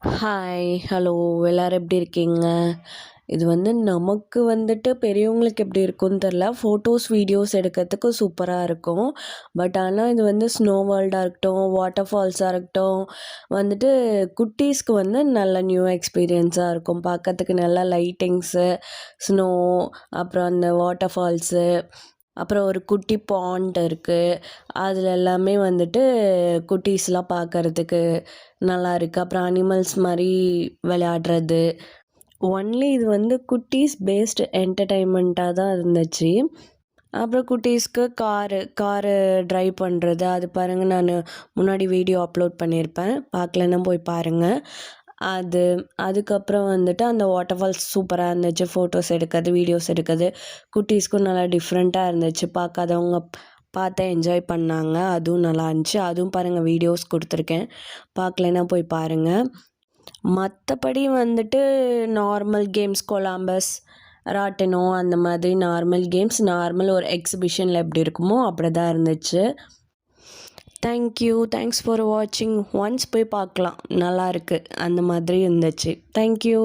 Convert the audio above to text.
Hi, hello எல்லாரும் எப்படி இருக்கீங்க? இது நமக்கு பெரியவங்களுக்கு எப்படி இருக்கும்னு தெரில. ஃபோட்டோஸ், வீடியோஸ் எடுக்கிறதுக்கு சூப்பரா இருக்கும். பட் ஆனால் இது ஸ்னோ வேர்ல்டாக இருக்கட்டும், வாட்டர் ஃபால்ஸாக இருக்கட்டும், வந்துட்டு குட்டீஸ்க்கு நல்ல நியூ எக்ஸ்பீரியன்ஸாக இருக்கும். பார்க்கறதுக்கு நல்லா லைட்டிங்ஸு, ஸ்னோ, அப்புறம் அந்த வாட்டர் ஃபால்ஸு, அப்புறம் ஒரு குட்டி பாண்ட் இருக்குது. அதில் எல்லாமே குட்டீஸ்லாம் பார்க்கறதுக்கு நல்லா இருக்குது. அப்புறம் அனிமல்ஸ் மாதிரி விளையாடுறது. ஒன்லி இது குட்டீஸ் பேஸ்டு என்டர்டெயின்மெண்ட்டாக தான் இருந்துச்சு. அப்புறம் குட்டீஸ்க்கு காரு ட்ரைவ் பண்ணுறது, அது பாருங்கள், நான் முன்னாடி வீடியோ அப்லோட் பண்ணியிருப்பேன். பார்க்கலன்னா போய் பாருங்கள். அதுக்கப்புறம் அந்த வாட்டர் ஃபால்ஸ் சூப்பராக இருந்துச்சு. ஃபோட்டோஸ் எடுக்கிறது, வீடியோஸ் எடுக்கிறது குட்டீஸ்க்கும் நல்லா டிஃப்ரெண்ட்டாக இருந்துச்சு. பார்க்காதவங்க பார்த்து என்ஜாய் பண்ணாங்க. அதுவும் நல்லா இருந்துச்சு. அதுவும் பாருங்கள், வீடியோஸ் கொடுத்துருக்கேன். பார்க்கலன்னா போய் பாருங்கள். மற்றபடி நார்மல் கேம்ஸ், கொலாம்பஸ், ராட்டினம், அந்த மாதிரி நார்மல் கேம்ஸ், நார்மல் ஒரு எக்ஸிபிஷனில் எப்படி இருக்குமோ அப்படி தான் இருந்துச்சு. தேங்க்ஸ் ஃபார் வாட்சிங். ஒன்ஸ் போய் பார்க்கலாம், நல்லா இருக்குது. அந்த மாதிரி இருந்துச்சு. தேங்க்யூ.